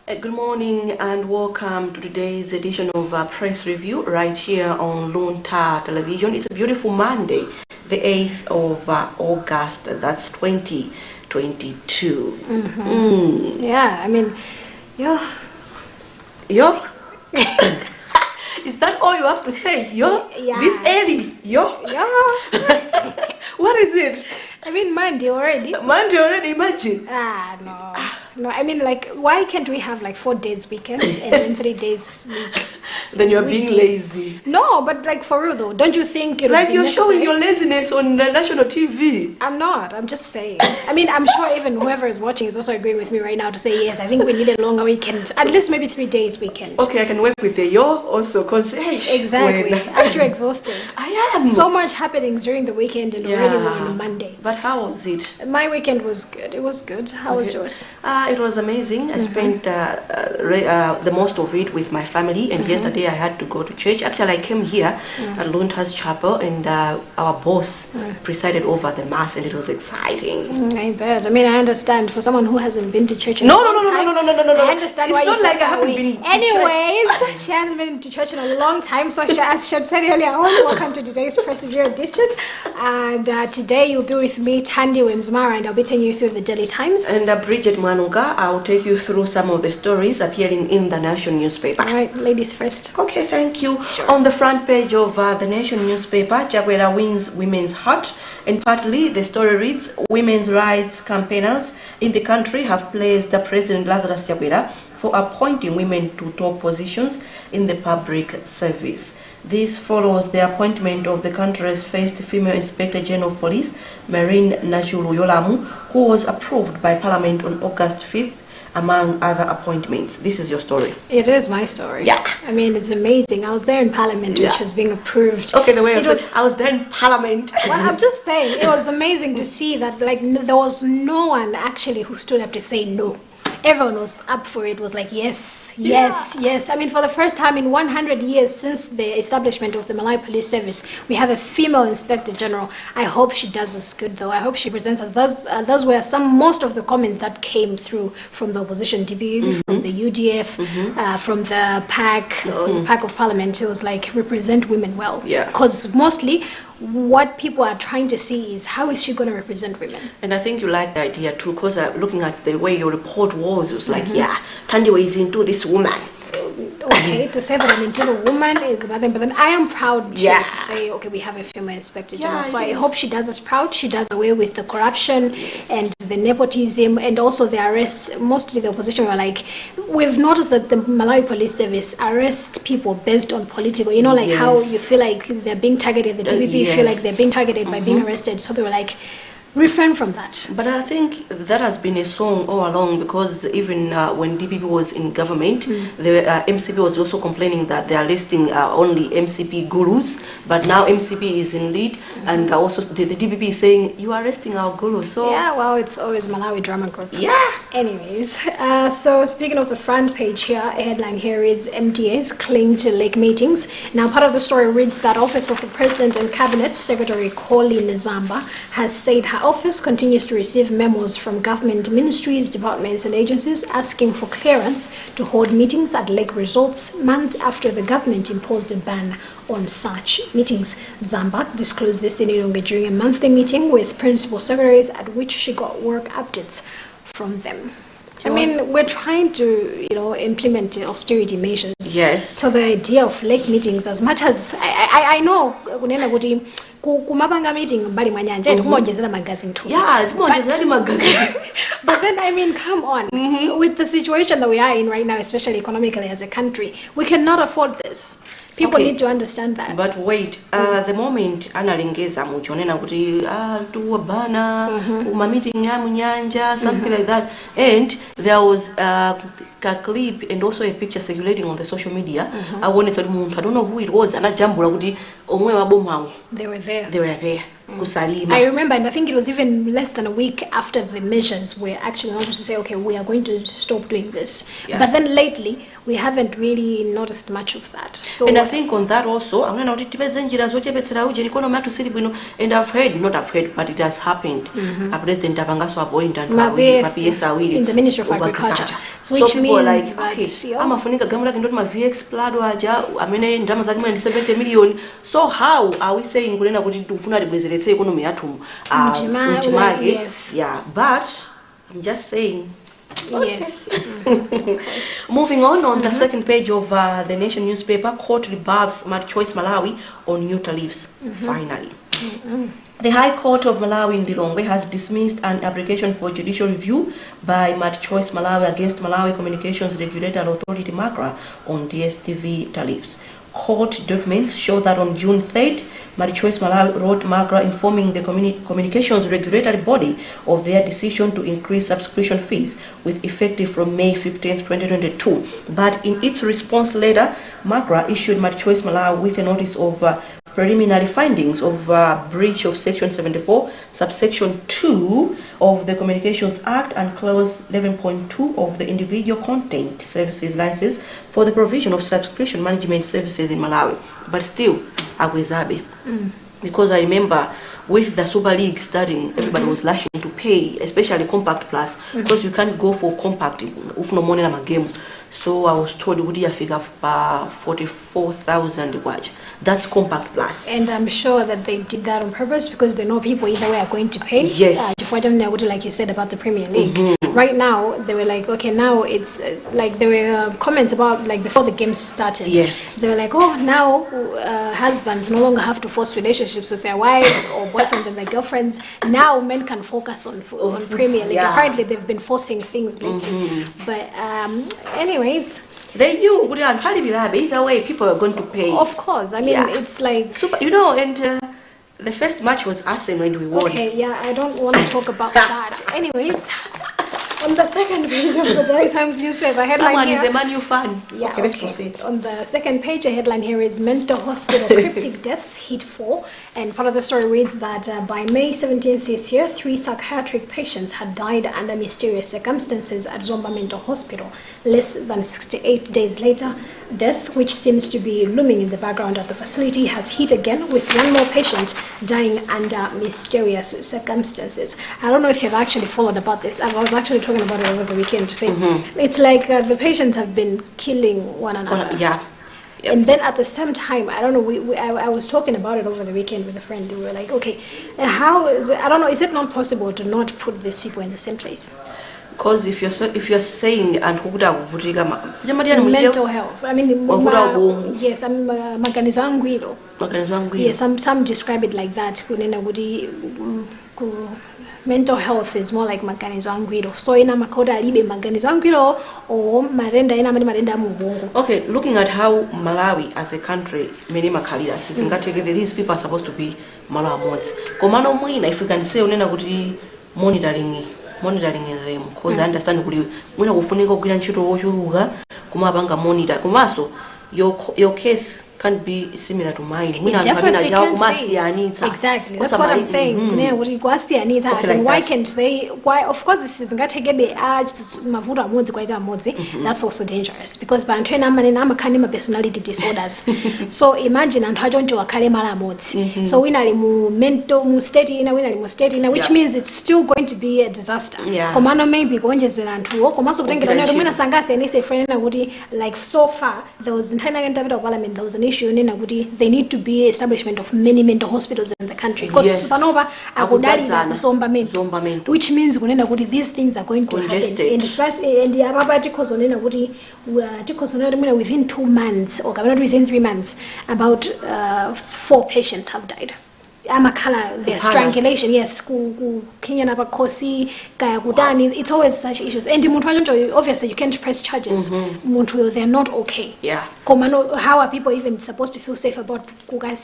Good morning and welcome to today's edition of Press Review right here on Luntha television. It's a beautiful Monday, the 8th of August, that's 2022. Yeah, I mean, yo. Is that all you have to say? Yo? Yeah. This early? Yo? What is it? I mean, Monday already. Monday already, imagine. No, I mean, like, why can't we have like 4 days weekend and then 3 days week? Then you're being lazy. No, but like for real though, don't you think it would Like be you're necessary? showing your laziness on the national TV. I'm not, I'm just saying. I mean, I'm sure even whoever is watching is also agreeing with me right now to say, yes, I think we need a longer weekend. At least maybe 3 days weekend. Okay, I can work with the yo also because Exactly. Aren't you exhausted? I am. So much happening during the weekend and already we're on a Monday. But how was it? My weekend was good. It was good. How was yours? It was amazing. I spent the most of it with my family, and yesterday I had to go to church. Actually, I came here at Luntha's chapel, and our boss presided over the mass, and it was exciting. I bet. I mean, I understand for someone who hasn't been to church in No. a long time. I understand it's why not you like I felt that haven't way. been to Anyways, she hasn't been to church in a long time, so as she had said earlier on, welcome to today's Press Review edition. And today you'll be with me, Tandy Wimsmara, and I'll be taking you through the Daily Times. And Bridget Mwanuga, I'll take you through some of the stories appearing in the Nation newspaper. All right, ladies first. Okay, thank you. Sure. On the front page of the Nation newspaper, Jagwera wins women's heart, and partly the story reads, women's rights campaigners in the country have praised the President Lazarus Jagwera for appointing women to top positions in the public service. This follows the appointment of the country's first female Inspector General of Police, Marine Najulu Yolamu, who was approved by Parliament on August 5th, among other appointments. This is your story. It is my story. Yeah. I mean, it's amazing. I was there in Parliament, which was being approved. Okay, the way I was there in Parliament. Well, I'm just saying, it was amazing to see that, like, there was no one actually who stood up to say no. Everyone was up for it, was like, yes. I mean, for the first time in 100 years since the establishment of the Malay Police Service, we have a female Inspector General. I hope she does us good, though. I hope she presents us. Those were most of the comments that came through from the opposition, DBB, from the UDF, from the PAC, the PAC of Parliament. It was like, represent women well. Yeah. Because mostly, what people are trying to see is how is she going to represent women. And I think you like the idea too, because looking at the way your report was, it was like, yeah, Tandiwa is into this woman. Okay, to say that I'm into a woman is another thing, but then I am proud too, to say, okay, we have a female Inspector General. So I hope she does us proud. She does away with the corruption and the nepotism and also the arrests. Mostly the opposition were like, we've noticed that the Malawi Police Service arrests people based on political, you know, like how you feel like they're being targeted, the DPP feel like they're being targeted by being arrested. So they were like, refrain from that. But I think that has been a song all along, because even when DPP was in government, the MCP was also complaining that they are listing only MCP gurus, but now MCP is in lead, and also the DPP is saying, you are arresting our gurus. So yeah, well, it's always Malawi drama group. Yeah. Anyways, so speaking of the front page here, a headline here reads, MDAs cling to lake meetings. Now, part of the story reads that Office of the President and Cabinet Secretary Colleen Zamba has said her office continues to receive memos from government ministries, departments and agencies asking for clearance to hold meetings at lake resorts months after the government imposed a ban on such meetings. Zamba disclosed this in Ilonge during a monthly meeting with principal secretaries at which she got work updates from them. I mean, we're trying to, implement austerity measures. Yes. So the idea of lake meetings, as much as I know, kumapanga meeting mbali mwanyanja kumongezera magazine too. Yeah, it's more magazine. But then, I mean, come on. With the situation that we are in right now, especially economically as a country, we cannot afford this. People need to understand that. But wait, the moment analengeza muchonena kuti tuwa bana uma meeting ya munyanja, something like that, and there was a clip and also a picture circulating on the social media. I don't know who it was, and I jambula kuti omwe wabomwa. They were there. They were there. kusalima. I remember, and I think it was even less than a week after the measures were actually announced to say, okay, we are going to stop doing this. Yeah. But then lately, we haven't really noticed much of that. So, and I think on that also, I'm going to tipeze njira zochepetsera uje nikono matu siri bwino, and I've heard, not I've heard, but it has happened. A president apangaso appoint and PS awili in the Ministry of Agriculture. So which people means are like, okay, I'm a funika gamula can do my VX plado aja, amene ndama zake mwana 70 million. So how are we saying kulena kuti tufuna libwezeretse economy yathu mjimage? Yes. Yeah, but I'm just saying. Okay. Yes. Moving on the second page of the Nation newspaper, court rebuffs Choice Malawi on new tariffs. Finally. The High Court of Malawi in Lilongwe has dismissed an application for judicial review by Choice Malawi against Malawi Communications Regulatory Authority MACRA on DSTV tariffs. Court documents show that on June 3rd, Choice Malawi wrote MACRA informing the communications regulatory body of their decision to increase subscription fees with effective from May 15th, 2022. But in its response letter, MACRA issued Choice Malawi with a notice of preliminary findings of breach of Section 74, subsection 2 of the Communications Act and Clause 11.2 of the Individual Content Services License for the provision of subscription management services in Malawi. But still, Agwezabe. Because I remember with the Super League starting, everybody was lashing to pay, especially Compact Plus, because you can't go for Compact if no money in a game. So I was told would you figure 44,000 watch. That's Compact Plus. And I'm sure that they did that on purpose because they know people either way are going to pay. Yes. Like you said about the Premier League. Right now, they were like, okay, now it's like there were comments about like before the game started. Yes. They were like, oh, now husbands no longer have to force relationships with their wives or boyfriends and their girlfriends. Now men can focus on Premier League. Yeah. Apparently, they've been forcing things lately. But anyways. They knew either way people are going to pay. Of course. I mean, it's like... Super, and the first match was Arsenal and we won. Okay, yeah, I don't want to talk about that. Anyways, on the second page of the Daily Times newspaper headline Someone here, is a Man U fan. Yeah, okay, let's proceed. On the second page, a headline here is mental hospital cryptic deaths hit 4. And part of the story reads that by May 17th this year, 3 psychiatric patients had died under mysterious circumstances at Zomba Mental Hospital. Less than 68 days later, death, which seems to be looming in the background at the facility, has hit again with 1 more patient dying under mysterious circumstances. I don't know if you've actually followed about this. I was actually talking about it over the weekend to say it's like the patients have been killing one another. Yeah. Yep. And then at the same time, I don't know, I was talking about it over the weekend with a friend. We were like, okay, how is it, I don't know, is it not possible to not put these people in the same place? Because if you're saying and mental health, I mean, yes, I'm maganizo angwiro. Yes, some describe it like that. Mental health is more like maganizo angwiro. So ina makoda alibe maganizo angwiro or marenda ina marenda mubongo. Okay, looking at how Malawi as a country many makalidas these people are supposed to be Malawi mods. Komano mwina, if we can say unena kuti monitoring them, because I understand kuti mwina kufunika kugwira ntchito wochuluka kumapanga monitor. Komaso your case can't be similar to mine. It definitely can't be. Exactly, that's what I'm saying. And why can't they? Why? Of course, this is that's also dangerous because by personality disorders. So imagine and how don't you so we are mental state which means it's still going to be a disaster. Komano maybe like so far there was in Parliament there was an issue in they need to be establishment of many mental hospitals in the country because Supernova which means these things are going to happen and the articles within 2 months or within 3 months about 4 patients have died. Amakala, their strangulation, yes, it's always such issues. And obviously you can't press charges. They're not okay. Yeah. How are people even supposed to feel safe about like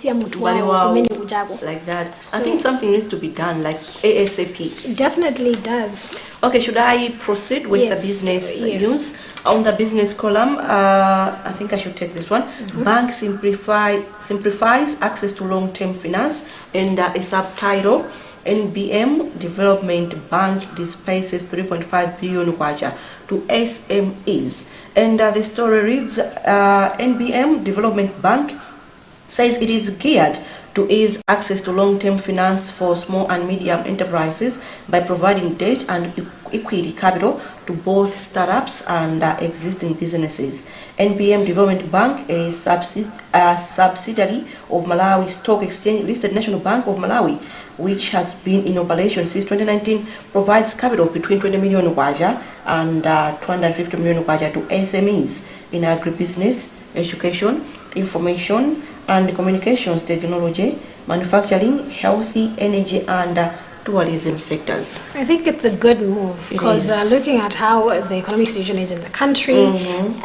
that? So I think something needs to be done, like ASAP. It definitely does. Okay, should I proceed with the business news? On the business column, I think I should take this one. Bank simplifies access to long-term finance, and a subtitle, NBM Development Bank dispenses 3.5 billion kwacha to SMEs. And the story reads, NBM Development Bank says it is geared to ease access to long-term finance for small and medium enterprises by providing debt and equity capital to both startups and existing businesses. NBM Development Bank, a subsidiary of Malawi Stock Exchange listed National Bank of Malawi, which has been in operation since 2019, provides capital between 20 million kwacha and 250 million kwacha to SMEs in agribusiness, education, information and communications technology, manufacturing, healthy energy and tourism sectors. I think it's a good move because looking at how the economic situation is in the country,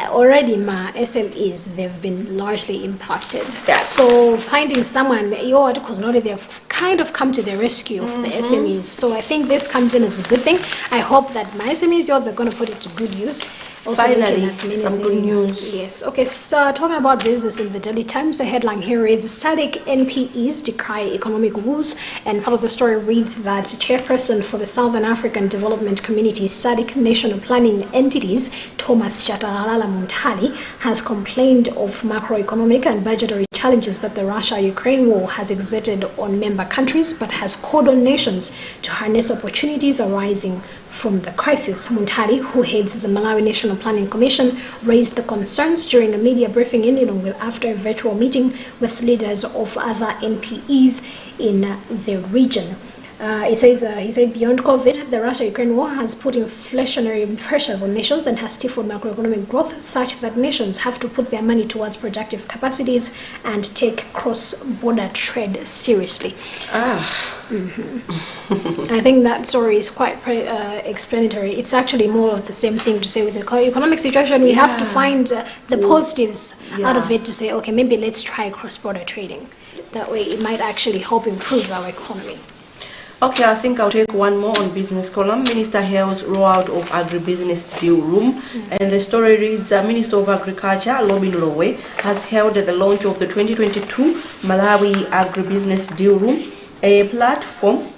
already SMEs, they've been largely impacted. Yes. So finding someone, because not they've kind of come to the rescue of the SMEs. So I think this comes in as a good thing. I hope that my SMEs, they're going to put it to good use. Also finally, some good news. Yes. Okay, so talking about business in the Daily Times, the headline here reads, SADC NPEs decry economic woes, and part of the story reads that chairperson for the Southern African Development Community SADC National Planning Entities, Thomas Chatagalala Muntali, has complained of macroeconomic and budgetary challenges that the Russia-Ukraine war has exerted on member countries, but has called on nations to harness opportunities arising from the crisis. Muntali, who heads the Malawi National Planning Commission, raised the concerns during a media briefing in Lilongwe after a virtual meeting with leaders of other NPEs in the region. He said beyond COVID, the Russia-Ukraine war has put inflationary pressures on nations and has stifled macroeconomic growth such that nations have to put their money towards productive capacities and take cross-border trade seriously. I think that story is quite explanatory. It's actually more of the same thing to say with the economic situation. We have to find the positives out of it to say, okay, maybe let's try cross-border trading. That way it might actually help improve our economy. Okay, I think I'll take one more on business column. Minister hails rollout of agribusiness deal room. And the story reads, Minister of Agriculture, Lobin Lowe, has held the launch of the 2022 Malawi Agribusiness Deal Room, a platform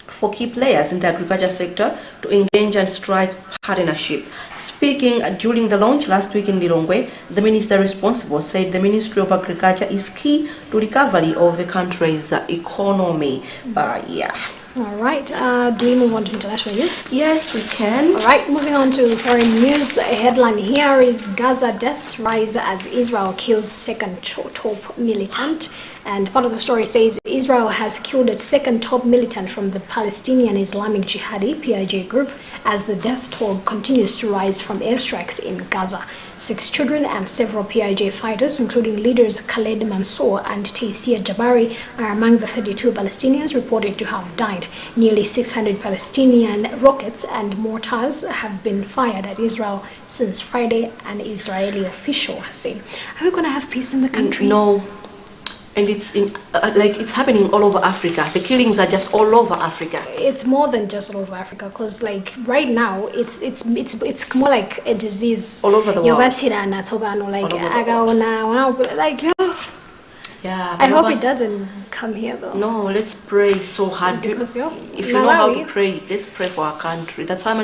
for key players in the agriculture sector to engage and strike partnership. Speaking during the launch last week in Lilongwe, the minister responsible said the Ministry of Agriculture is key to recovery of the country's economy. All right. Do we move on to international news? Yes, we can. All right. Moving on to foreign news. A headline here is Gaza deaths rise as Israel kills second top militant. And part of the story says Israel has killed its second top militant from the Palestinian Islamic Jihadi (PIJ) group as the death toll continues to rise from airstrikes in Gaza. 6 children and several PIJ fighters, including leaders Khaled Mansour and Taysir Jabari, are among the 32 Palestinians reported to have died. Nearly 600 Palestinian rockets and mortars have been fired at Israel since Friday, an Israeli official has said. Are we going to have peace in the country? No. And it's in it's happening all over Africa. The killings are just all over Africa. It's more than just all over Africa, because like right now it's more like a disease all over the world. Yeah, I hope it doesn't come here though. No, let's pray so hard. Because if you know how to pray, let's pray for our country. That's why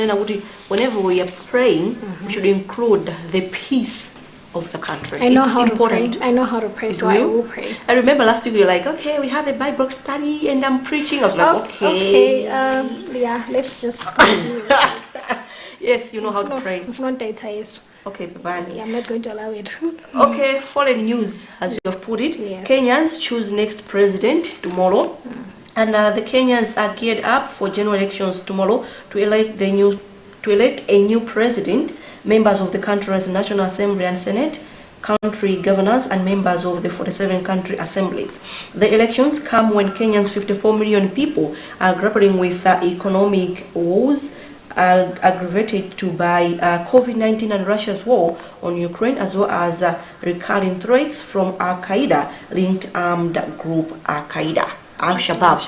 whenever we are praying, we should include the peace of the country. I know how to pray. I know how to pray, so I will pray. I remember last week you were like, okay, we have a Bible study and I'm preaching. I was like, okay. Yeah, let's just continue with this. Yes, you know how to pray. Okay, bye. Yeah, I'm not going to allow it. Okay, foreign news, as you have put it. Yes. Kenyans choose next president tomorrow. And the Kenyans are geared up for general elections tomorrow to elect a new president, members of the country's National Assembly and Senate, country governors, and members of the 47 country assemblies. The elections come when Kenya's 54 million people are grappling with economic woes aggravated by COVID-19 and Russia's war on Ukraine, as well as recurring threats from Al-Qaeda-linked armed group Al-Shabaab.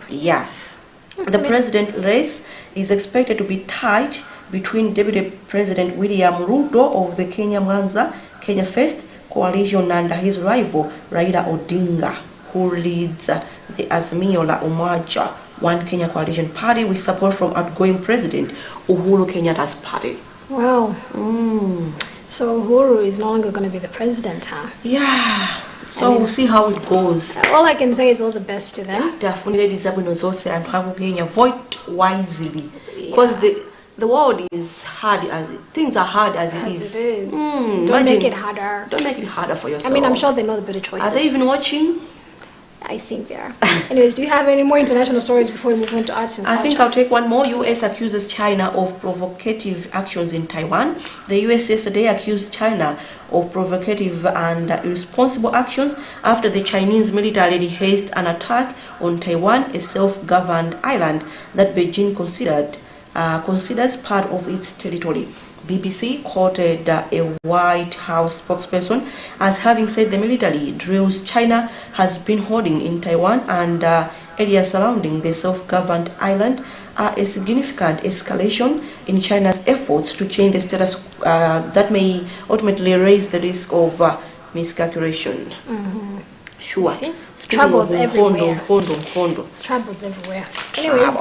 Yes. The president race is expected to be tight between Deputy President William Ruto of the Kenya First coalition and his rival Raila Odinga, who leads the Azimio la Umoja One Kenya Coalition party with support from outgoing President Uhuru Kenyatta's party. Wow. So Uhuru is no longer going to be the president, huh? Yeah. So we'll see how it goes. All I can say is all the best to them. Definitely, vote wisely, because the world is hard things are hard as it is. Don't make it harder. Don't make it harder for yourself. I mean, I'm sure they know the better choices. Are they even watching? I think they are. Anyways, do you have any more international stories before we move on to arts and culture? I think I'll take one more. US accuses China of provocative actions in Taiwan. The US yesterday accused China of provocative and irresponsible actions after the Chinese military hazed an attack on Taiwan, a self-governed island that Beijing considers part of its territory. BBC quoted a White House spokesperson as having said the military drills China has been holding in Taiwan and areas surrounding the self-governed island are a significant escalation in China's efforts to change the status that may ultimately raise the risk of miscalculation. Sure. Troubles everywhere. Troubles everywhere. Anyways,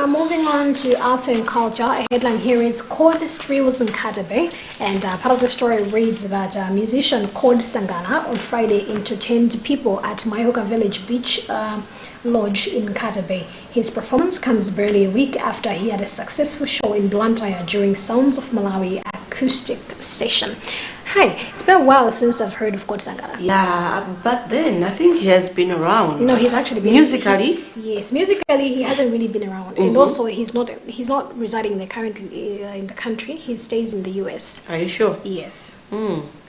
moving on to arts and culture, a headline here reads Chord Thrills in Katabe, and part of the story reads that musician Chord Sangana on Friday entertained people at Mayoka Village Beach Lodge in Katabe. His performance comes barely a week after he had a successful show in Luntha during Sounds of Malawi acoustic session. Hi, it's been a while since I've heard of Chord Sangana. Yeah, but then I think he has been around. No, he's actually been musically. Yes, musically he hasn't really been around, and also he's not residing currently in the country. He stays in the US. Are you sure? Yes.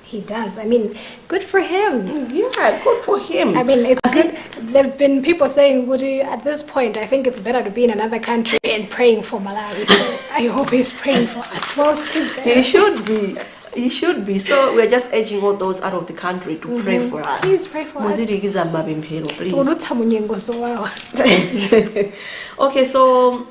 He does. I mean, good for him. Yeah, good for him. I mean, it's good. There have been people saying, Woody, at this point, I think it's better to be in another country and praying for Malawi. So I hope he's praying for us. He should be. He should be. So we're just urging all those out of the country to pray for us. Please pray for us. Please. Okay, Okay, so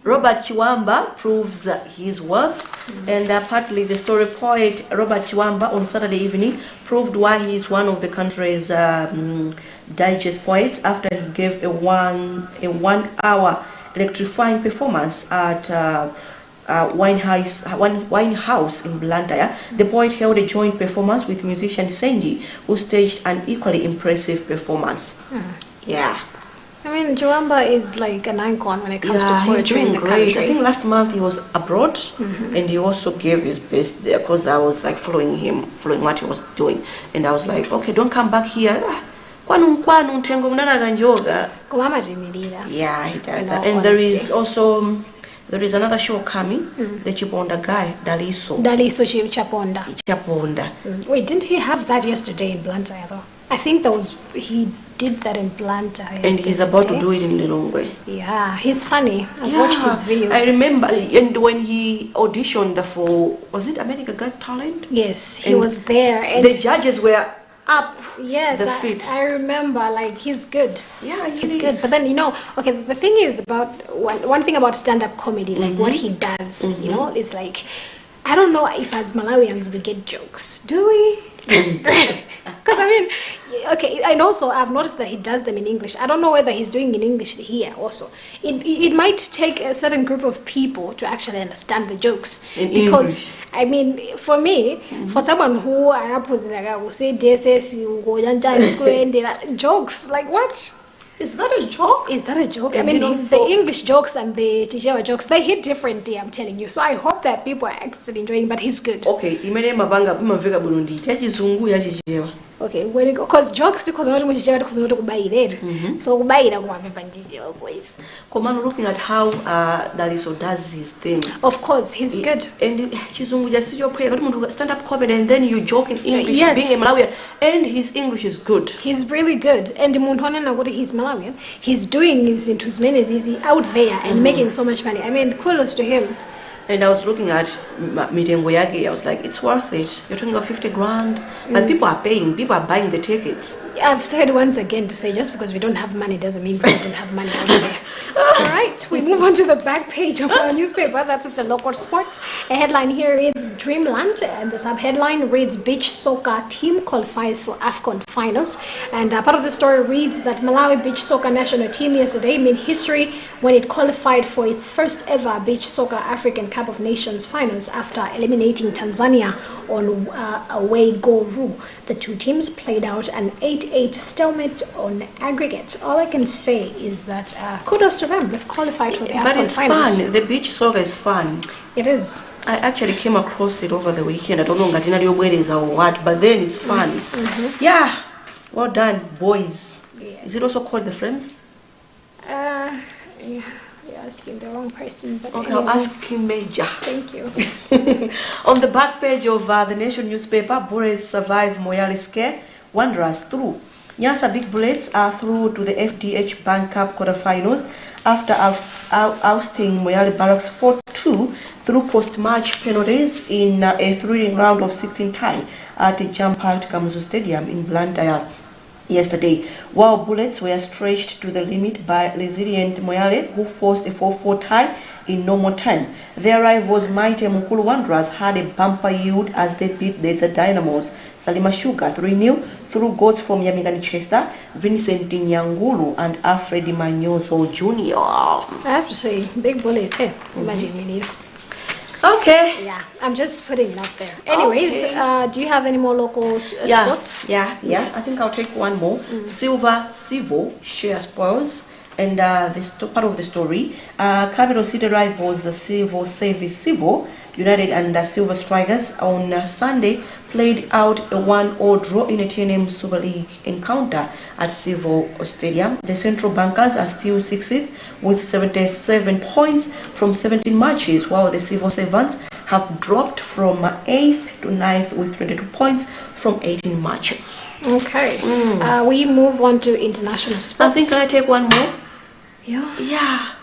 Robert Chiwamba proves his worth, and partly the story poet Robert Chiwamba on Saturday evening proved why he is one of the country's digest poets after he gave a one hour electrifying performance at Wine House in Blantyre. The poet held a joint performance with musician Senji, who staged an equally impressive performance. Yeah. I mean, Chiwamba is like an icon when it comes to poetry in the country. I think last month he was abroad, and he also gave his best there, because I was like following what he was doing, and I was like, okay, don't come back here. Yeah, he does that. And there is another show coming, the Chiponda guy, Daliso Chaponda. Wait, didn't he have that yesterday in Blantyre though? I think he did that in Blantyre yesterday. And he's about to do it in Lilongwe. Yeah, he's funny. I've watched his videos. I remember, and when he auditioned for, was it America Got Talent? Yes, he was there. And the judges were up the feet. I remember, like, he's good. Yeah, he's good. But then, okay, the thing is about, one thing about stand-up comedy, like what he does, it's like, I don't know if as Malawians we get jokes. Do we? Because I mean, okay, and also I've noticed that he does them in English. I don't know whether he's doing in English here also. It might take a certain group of people to actually understand the jokes in because English. I mean, for me, for someone who I will say this jokes, like what? Is that a joke? Is that a joke? I mean, the English jokes and the Tijawa jokes, they hit differently, I'm telling you. So I hope that people are actually enjoying, but he's good. Okay, okay, because jokes because not much because not to buy it. So buy it boys. Command looking at how Daliso does his thing. Of course, he's good. And Chizungu just stand up comedy and then you joke in English, yes. Being a Malawian, and his English is good. He's really good. And he's Malawian. He's doing his into his men is out there and making so much money. I mean, kudos to him. And I was looking at Mitengo Yagi, I was like, it's worth it. You're talking about 50 grand. And people are paying, people are buying the tickets. I've said once again to say just because we don't have money doesn't mean we don't have money out there. All right, we move on to the back page of our newspaper. That's with the local sports. A headline here reads Dreamland, and the sub-headline reads Beach Soccer Team Qualifies for AFCON Finals. And part of the story reads that Malawi Beach Soccer National Team yesterday made history when it qualified for its first ever Beach Soccer African Cup of Nations Finals after eliminating Tanzania on away goal rule. The two teams played out an 8-8 stalemate on aggregate. All I can say is that kudos to them. They've qualified for the AFCON But it's finals. fun. The beach soccer is fun. It is. I actually came across it over the weekend. I don't know or what, but then it's fun. Yeah. Well done, boys. Yes. Is it also called the Frames? Yeah, you're asking the wrong person. But Okay, I'll anyways, ask him Major. thank you. On the back page of the Nation newspaper, Bullets survive Moyale scare, Wanderers through. Nyasa Big Bullets are through to the FDH Bank Cup quarterfinals after ousting Moyale Barracks 4-2 through post-match penalties in a thrilling round of 16 tie at the Jampalt Kamuzu Stadium in Blantyre yesterday, while Bullets were stretched to the limit by resilient Moyale, who forced a 4-4 tie in normal time. Their rivals Mighty Mukulu Wanderers had a bumper yield as they beat the Dynamos Salima Sugar 3-0 through goals from Yamigani Chester, Vincent Nyangulu and Alfred Manyoso Jr. I have to say, big bullets. Hey, imagine you need. Okay. Yeah, I'm just putting it out there. Anyways, Okay. do you have any more local sports? Yeah. Yes. I think I'll take one more. Silver Sivo share spoils. And this part of the story, capital city rivals Silver Service Sivo United and Silver Strikers on Sunday played out a 1-0 draw in a TNM Super League encounter at Silver Stadium. The Central Bankers are still 6th with 77 points from 17 matches, while the Silver Servants have dropped from 8th to 9th with 22 points from 18 matches. Okay. We move on to international sports. I think I take one more. Yeah. Yeah.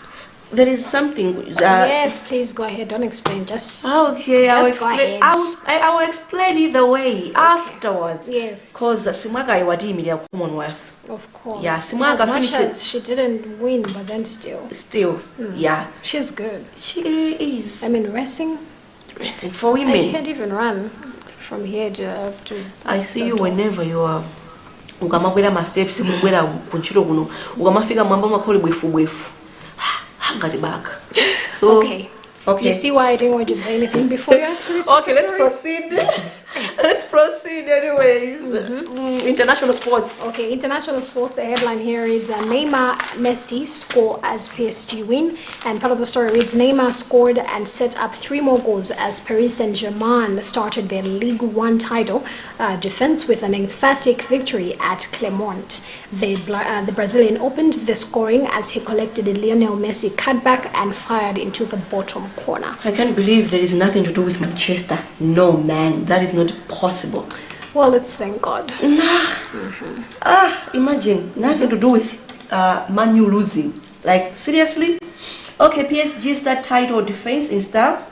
There is something. Yes, please go ahead. Don't explain. Just Okay, I'll Just go explain. ahead. I will explain it the way afterwards. yes. Because Simwaga iwadimira Commonwealth. Of course. Yeah, Simwaga as much finished as she didn't win, but then still, Still, yeah, she's good. she really is. I mean, racing. Racing for I women. can't even run from here to. I see you whenever you are. Ukamabwera ma steps kubwera kunchiro kuno. Ukamafika mwamba makole bwefu. Hangari back. So Okay. You see why I didn't want you to say anything before you actually said Okay, the let's story? proceed. Let's proceed anyways. International sports. Okay, international sports. A headline here reads Neymar Messi score as PSG win, and part of the story reads Neymar scored and set up 3 more goals as Paris Saint-Germain started their Ligue 1 title defense with an emphatic victory at Clermont. The Brazilian opened the scoring as he collected a Lionel Messi cutback and fired into the bottom corner. I can't believe there is nothing to do with Manchester. No, man, that is not possible. Well, let's thank God. Imagine nothing to do with Man U losing. Like seriously? Okay, PSG start title defense in staff.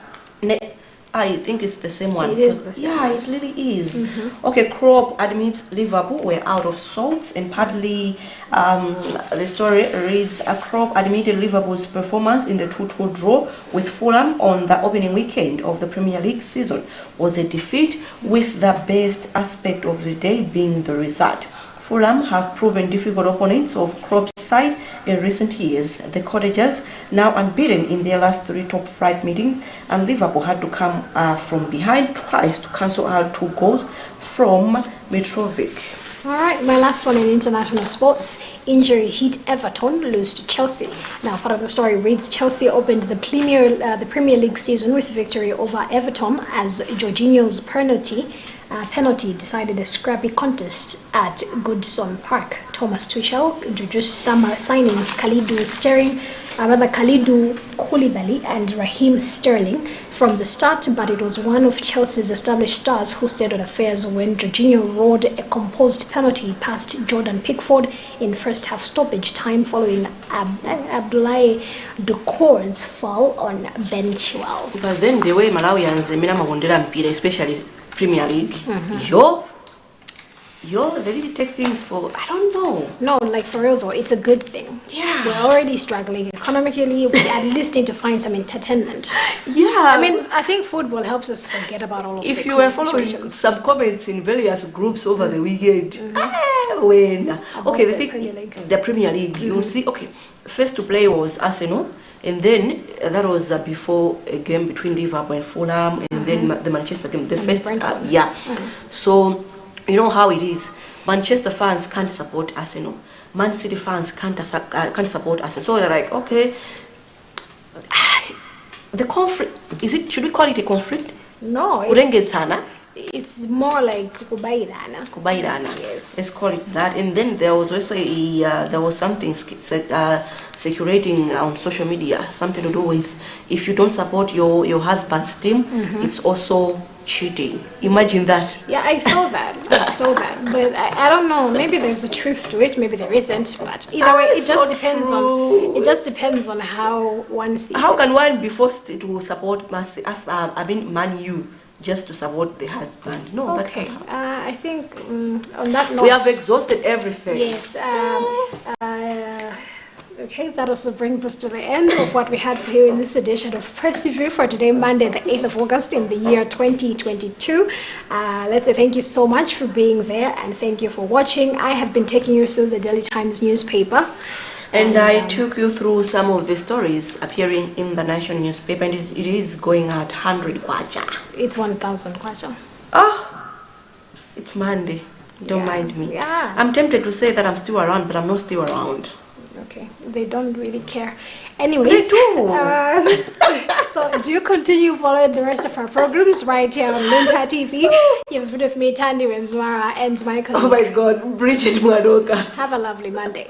I think it's the same one. It is the same Yeah, it really is. Okay, Klopp admits Liverpool were out of sorts, and partly the story reads: Klopp admitted Liverpool's performance in the 2-2 draw with Fulham on the opening weekend of the Premier League season was a defeat, with the best aspect of the day being the result. Fulham have proven difficult opponents of Klopp's side in recent years. The Cottagers now unbeaten in their last 3 top-flight meetings, and Liverpool had to come from behind twice to cancel out 2 goals from Mitrovic. All right, my last one in international sports. Injury hit Everton, lose to Chelsea. Now, part of the story reads Chelsea opened the Premier League season with victory over Everton as Jorginho's penalty decided a scrappy contest at Goodson Park. Thomas Tuchel introduced summer signings Kalidou Koulibaly and Raheem Sterling from the start, but it was one of Chelsea's established stars who stayed on affairs when Jorginho roared a composed penalty past Jordan Pickford in first half stoppage time following Abdoulaye Doucoure's foul on Ben Chilwell. But then the way Malawians mina magondera mpira, especially Premier League, Yo, they really take things for, I don't know. No, like for real though, it's a good thing. Yeah. We're already struggling economically. We are at least need to find some entertainment. Yeah. I mean, I think football helps us forget about all of the If you were current following situations. some comments in various groups over the weekend, About the the Premier League. the Premier League, you'll see, okay, first to play was Arsenal, and then that was before a game between Liverpool and Fulham, and then the Manchester game, the And first, Brentford. So, you know how it is. Manchester fans can't support Arsenal. Man City fans can't support Arsenal. So they're like, okay, the conflict, should we call it a conflict? No, Kurengezana? it's more like kubairana. Kubairana. Yes. Let's call it that. And then there was also there was something circulating on social media, something to do with if you don't support your husband's team, it's also cheating. Imagine that. Yeah, I saw that. But I don't know. Maybe there's a truth to it. Maybe there isn't. But either way, it it's just not depends true. on. It just depends on how one sees How it. can one be forced to support Man U just to support the husband? No, that Okay. can't happen. I think on that note. We have exhausted everything. Yes. Okay, that also brings us to the end of what we had for you in this edition of Press Review for today, Monday, the 8th of August in the year 2022. Let's say thank you so much for being there and thank you for watching. I have been taking you through the Daily Times newspaper. And I took you through some of the stories appearing in the national newspaper, and it is going at 100 kwacha. It's 1,000 kwacha. Oh, it's Monday. Don't Yeah. mind me. Yeah. I'm tempted to say that I'm still around, but I'm not still around. Okay, they don't really care. Anyways, They do. So do continue following the rest of our programs right here on Luntha TV. You've been with me, Tandy Wenzwara, and my colleague. Oh my God, Bridget Mwadoka. Have a lovely Monday.